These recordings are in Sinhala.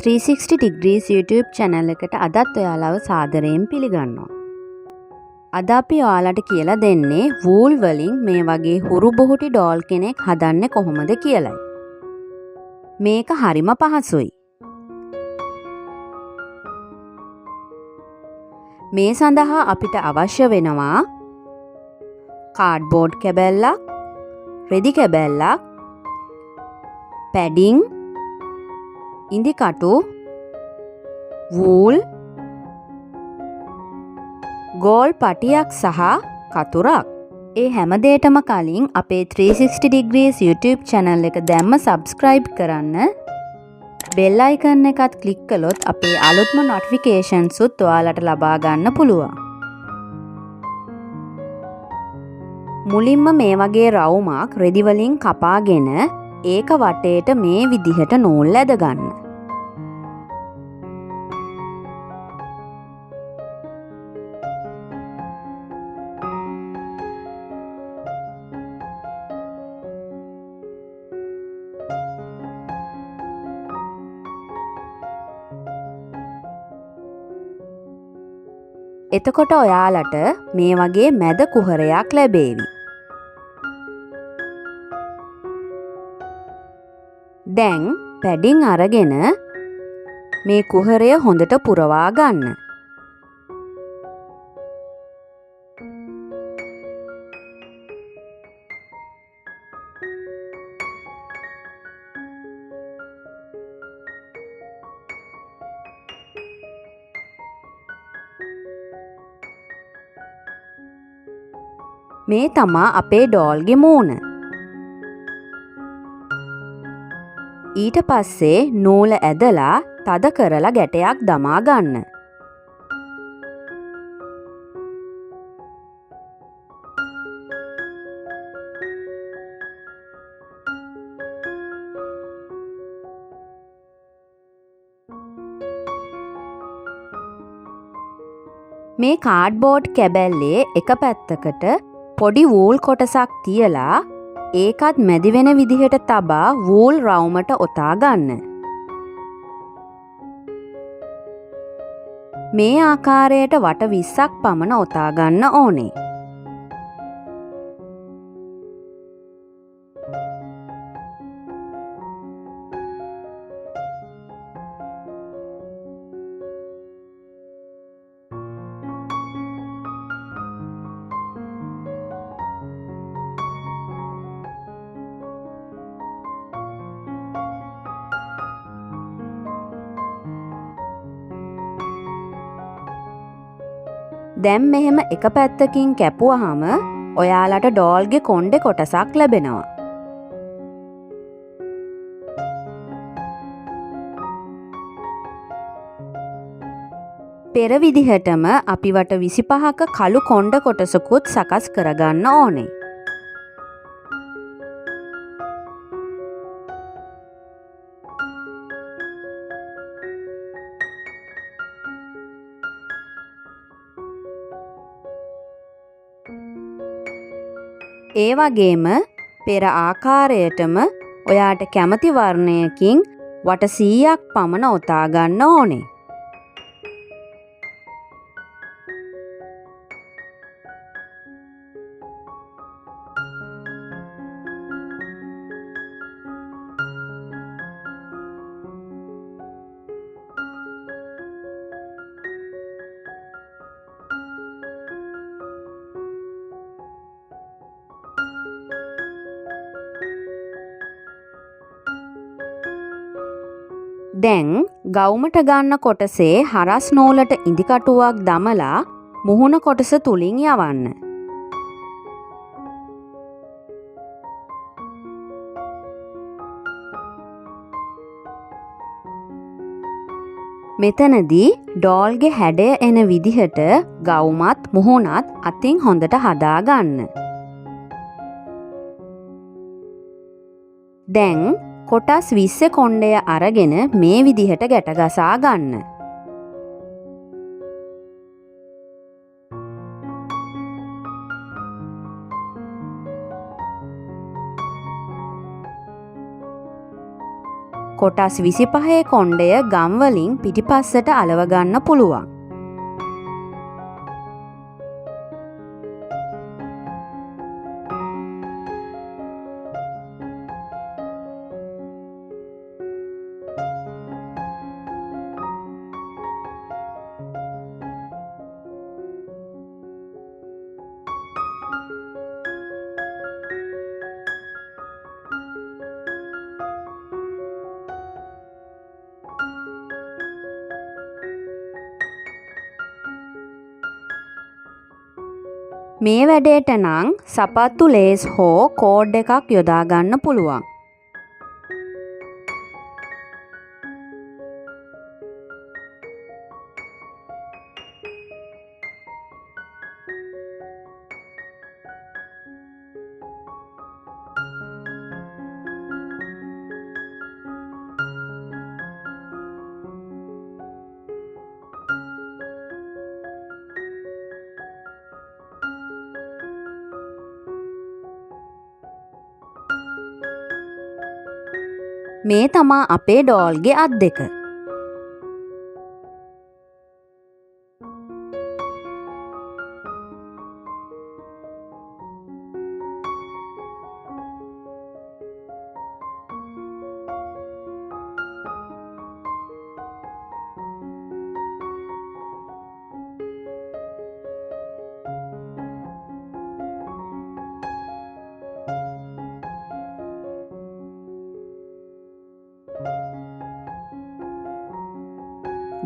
360 degrees YouTube channel එකට අදත් ඔයාලව සාදරයෙන් පිළිගන්නවා. අද අපි ඔයාලට කියලා දෙන්නේ වූල් වලින් මේ වගේ හුරු බොහුටි ඩෝල් කෙනෙක් හදන්නේ කොහොමද කියලයි. මේක හරිම පහසුයි. මේ සඳහා අපිට අවශ්‍ය වෙනවා කාඩ්බෝඩ් කැබැල්ලක්, රෙදි කැබැල්ලක්, පැඩිං, ඉන්දිකටු, වූල්, ගෝල් පටියක් සහ කතුරක්. ඒ හැම දෙයකටම කලින් අපේ 360 degrees YouTube channel එක දැම්ම subscribe කරන්න. bell icon එකත් click කළොත් අපේ අලුත්ම notifications උත් ඔයාලට ලබා ගන්න පුළුවන්. මුලින්ම මේ වගේ රවුමක් රෙදි වලින් කපාගෙන ඒක වටේට මේ විදිහට නූල් ඇද ගන්න. එතකොට ඔයාලට මේ වගේ මැද කුහරයක් ලැබේවි. දැන් පැඩින් අරගෙන මේ කුහරය හොඳට පුරවා ගන්න. මේ තමා අපේ ඩෝල්ගේ මූණ. ඊට පස්සේ නූල ඇදලා තද කරලා ගැටයක් දමා ගන්න. මේ කාඩ්බෝඩ් කැබැල්ලේ එක පැත්තකට පොඩි වූල් කොටසක් තියලා ඒකත් මැදි වෙන විදිහට තබා වූල් රවුමට ඔතා ගන්න. මේ ආකාරයට වට 20ක් පමණ ඔතා ගන්න ඕනේ. දැන් මෙහෙම එක පැත්තකින් කැපුවහම ඔයාලට ඩෝල්ගේ කොණ්ඩේ කොටසක් ලැබෙනවා. පෙර විදිහටම අපි වට 25ක කළු කොණ්ඩ කොටසකුත් සකස් කරගන්න ඕනේ. ඒ වගේම පෙර ආකාරයටම ඔයාට කැමති වර්ණයකින් වට 100ක් පමණ ඔතා ගන්න ඕනේ. දැන් ගවුමට ගන්න කොටසේ හරස් නූලට ඉදිකටුවක් දමලා මුහුණ කොටස තුලින් යවන්න. මෙතනදී ඩෝල්ගේ හැඩය එන විදිහට ගවුමත් මුහුණත් අතින් හොඳට හදා ගන්න. දැන් කොටස් 20 කොණ්ඩය අරගෙන මේ විදිහට ගැට ගසා ගන්න. කොටස් 25 කොණ්ඩය ගම් වලින් පිටිපස්සට අලව ගන්න පුළුවන්. මේ වැඩේට නම් සපත්තු ලේස් හෝ කෝඩ් එකක් යොදා ගන්න පුළුවන්. මේ තමා අපේ ඩෝල්ගේ අත් දෙක.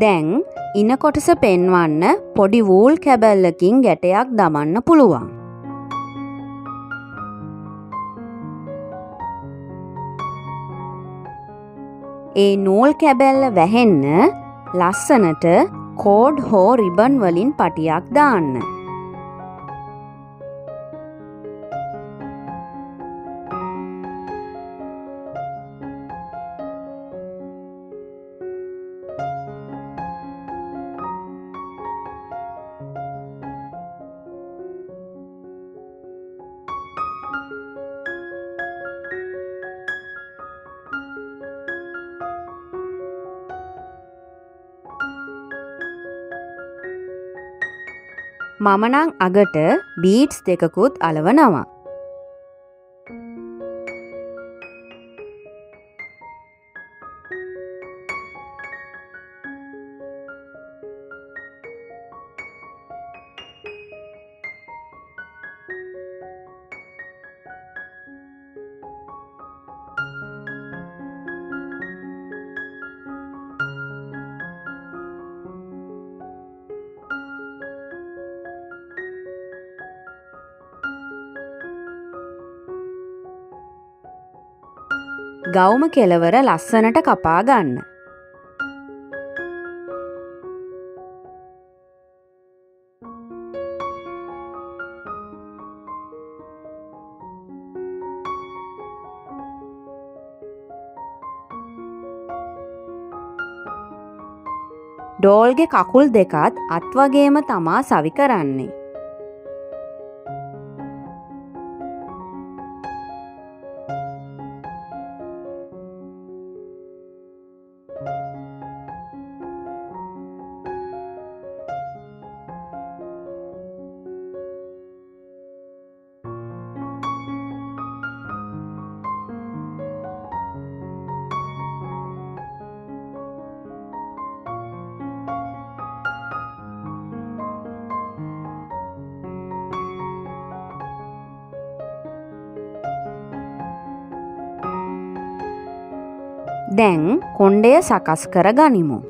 දැන් ඉන කොටස පෙන්වන්න පොඩි වූල් කැබැල්ලකින් ගැටයක් දමන්න පුළුවන්. ඒ නූල් කැබැල්ල වැහෙන්න ලස්සනට කෝඩ් හෝ රිබන් වලින් පටියක් දාන්න. මම නම් අගට බීට්ස් දෙකකුත් අලවනවා. ගවුම කෙලවර ලස්සනට කපා ගන්න. ඩෝල්ගේ කකුල් දෙකත් අත් වගේම තමා සවි කරන්නේ. දැන් කොණ්ඩය සකස් කර ගනිමු.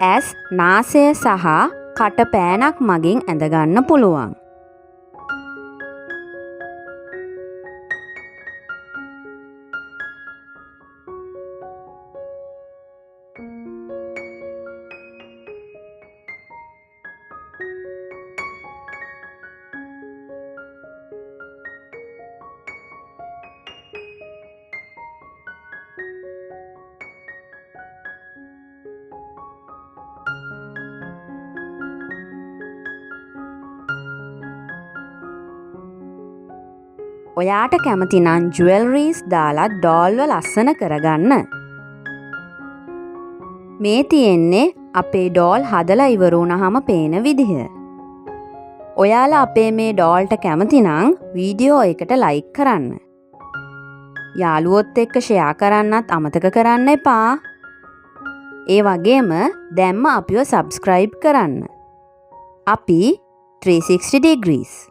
ඇස් නාසය සහ කට පෑනක් මගින් ඇඳගන්න පුළුවන්. ඔයාට කැමති නම් ජුවෙලරීස් දාලා ඩෝල්ව ලස්සන කරගන්න. මේ තියෙන්නේ අපේ ඩෝල් හදලා ඉවර වුණාම පේන විදිහ. ඔයාලා අපේ මේ ඩෝල්ට කැමති නම් වීඩියෝ එකට ලයික් කරන්න. යාළුවොත් එක්ක ෂෙයා කරන්නත් අමතක කරන්න එපා. ඒ වගේම දැම්ම අපිව සබ්ස්ක්‍රයිබ් කරන්න. අපි 360 degrees